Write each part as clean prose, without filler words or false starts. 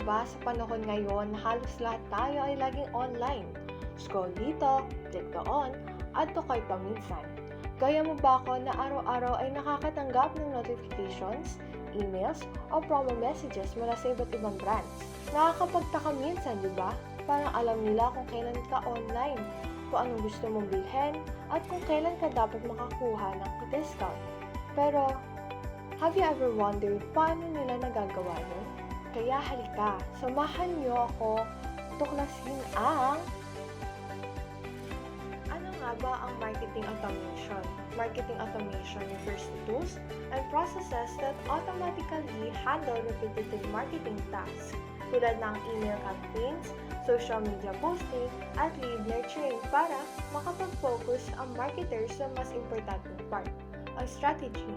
ba sa panahon ngayon, halos lahat tayo ay laging online. Scroll dito, click doon, add to cart paminsan. Gaya mo ba ako na araw-araw ay nakakatanggap ng notifications, emails, o promo messages mula sa iba't ibang brands? Nakakapagtaka minsan, di ba? Parang alam nila kung kailan ka online, kung anong gusto mong bilhin, at kung kailan ka dapat makakuha ng discount. Pero, have you ever wondered paano nila nagagawa yun? Kaya halika, samahan niyo ako tuklasin ang ano nga ba ang marketing automation? Marketing automation refers to tools and processes that automatically handle repetitive marketing tasks tulad ng email campaigns, social media posting, at lead nurturing para makapag-focus ang marketers sa mas importanteng part, ang strategy.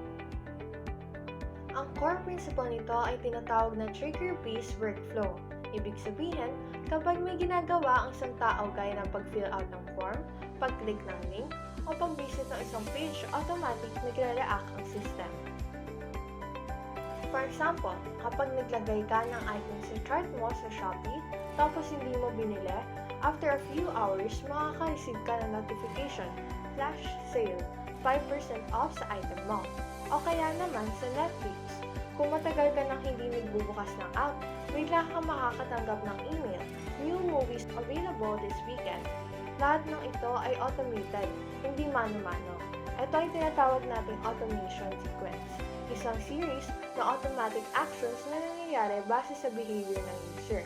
Ang core principle nito ay tinatawag na trigger-based workflow. Ibig sabihin, kapag may ginagawa ang isang tao gaya ng pag-fill out ng form, pag-click ng link, o pag-visit ng isang page, automatic nagre-react ang system. For example, kapag naglagay ka ng item sa chart mo sa Shopee, tapos hindi mo binili, after a few hours, makaka-receive ka ng notification, flash sale, 5% off sa item mo. O kaya naman sa Netflix, kung matagal ka nang hindi nagbubukas ng app, bigla kang makakatanggap ng email, new movies available this weekend. Lahat ng ito ay automated, hindi mano-mano. Ito ay tinatawag nating automation sequence, isang series na automatic actions na nangyayari base sa behavior ng user.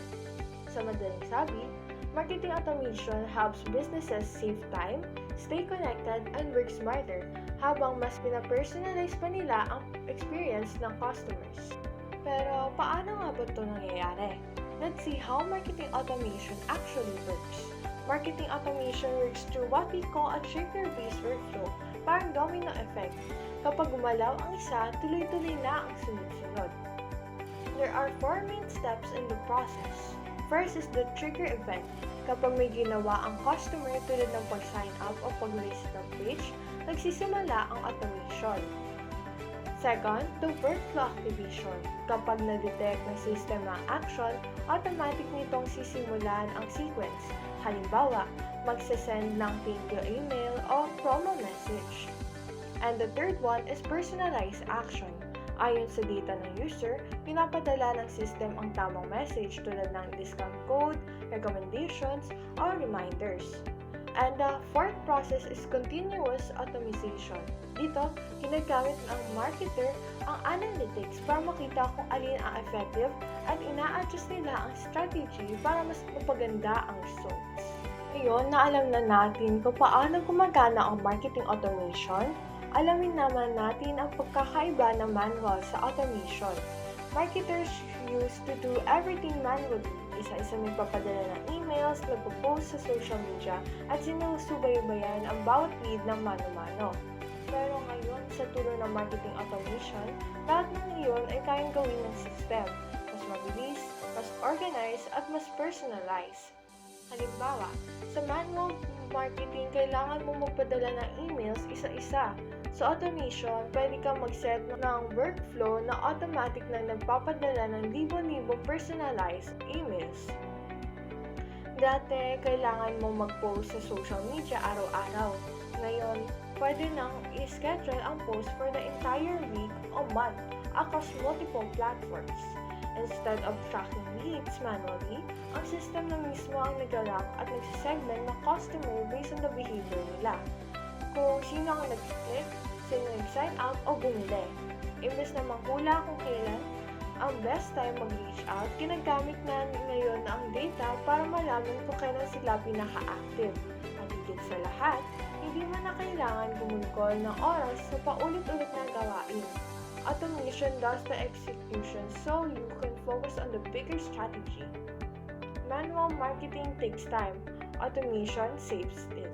Sa madaling sabi, marketing automation helps businesses save time, stay connected, and work smarter habang mas pinapersonalize pa nila ang experience ng customers. Pero paano nga ba ito nangyayari? Let's see how marketing automation actually works. Marketing automation works through what we call a trigger-based workflow, parang domino effect. Kapag gumalaw ang isa, tuloy-tuloy na ang sunod-sunod. There are 4 main steps in the process. First is the trigger event. Kapag may ginawa ang customer tulad ng pag-sign up o pag-visit ng page, nagsisimula ang automation. Second, the workflow activation. Kapag na-detect ng system ang action, automatic nitong sisimulan ang sequence. Halimbawa, magsasend ng thank you email o promo message. And the third one is personalized action. Ayon sa data ng user, pinapadala ng system ang tamang message tulad ng discount code, recommendations, or reminders. And the fourth process is continuous automation. Dito, ginagamit ng marketer ang analytics para makita kung alin ang effective at ina-adjust nila ang strategy para mas mapaganda ang results. Ngayon na alam na natin kung paano gumagana ang marketing automation, alamin naman natin ang pagkakaiba ng manual sa automation. Marketers used to do everything manually. Isa-isa nagpapadala ng emails, nagpo-post sa social media, at sinusubaybayan ang bawat lead ng mano-mano. Pero ngayon, sa tulong ng marketing automation, lahat ng iyon ay kayang gawin ng system. Mas mabilis, mas organized, at mas personalized. Halimbawa, sa manual marketing, kailangan mo magpadala ng emails isa-isa. Sa automation, pwede kang mag-set ng workflow na automatic na nagpapadala ng libo-libong personalized emails. Dati, kailangan mo mag-post sa social media araw-araw. Ngayon, pwede nang i-schedule ang post for the entire week o month across multiple platforms. Instead of tracking leads manually, ang system na mismo ang nag-rank at nagsisegment ng customer based on the behavior nila. Kung sino ang nag-click, sino nag-sign up o bumili. Imbes na manghula kung kailan ang best time mag-reach out, ginagamit na ngayon ang data para malaman kung kailan sila pinaka-active. At higit sa lahat, hindi mo na kailangan gumugol ng oras sa paulit-ulit na gawain. Automation does the execution so you can focus on the bigger strategy. Manual marketing takes time. Automation saves it.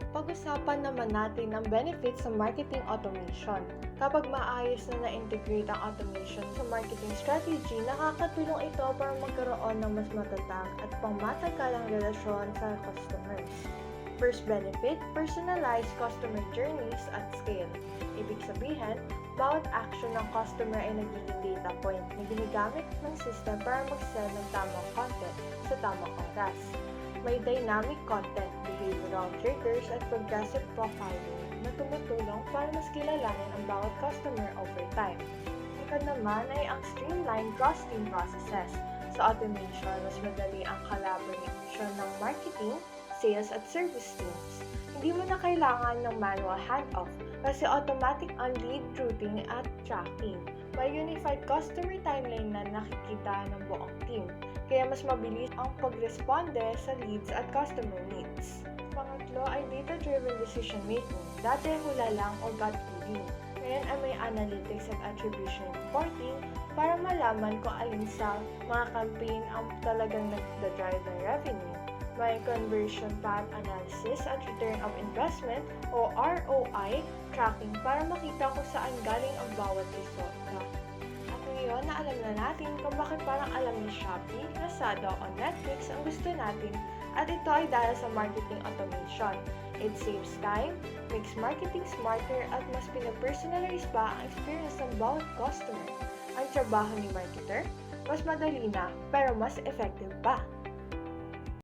Pag-usapan naman natin ang benefits sa marketing automation. Kapag maayos na na-integrate ang automation sa marketing strategy, nakakatulong ito para magkaroon ng mas matatag at pangmatagalang relasyon sa customers. First benefit, personalized customer journeys at scale. Ibig sabihin, Bawat action ng customer ay nagiging data point na ginagamit ng system para mag-sell ng tamang content sa tamang oras. May dynamic content, behavioral triggers at progressive profiling na tumutulong para mas kilalanin ang bawat customer over time. Second naman ay ang streamlined cross-team processes. Sa automation, mas madali ang collaboration ng marketing, sales at service teams. Hindi mo na kailangan ng manual handoff kasi automatic ang lead routing at tracking. May unified customer timeline na nakikita ng buong team, kaya mas mabilis ang pagresponde sa leads at customer needs. Pangatlo ay data-driven decision making. Dati hula lang o gut feeling. Ngayon ay may analytics at attribution reporting para malaman kung alin sa mga campaign ang talagang nagda-drive ng revenue. May conversion path analysis at return of investment o ROI tracking para makita kung saan galing ang bawat resulta. At ngayon na alam na natin kung bakit parang alam ni Shopee, Lazada o Netflix ang gusto natin at ito ay dahil sa marketing automation. It saves time, makes marketing smarter at mas pinapersonalize pa ang experience ng bawat customer. Ang trabaho ni marketer, mas madali na pero mas effective pa.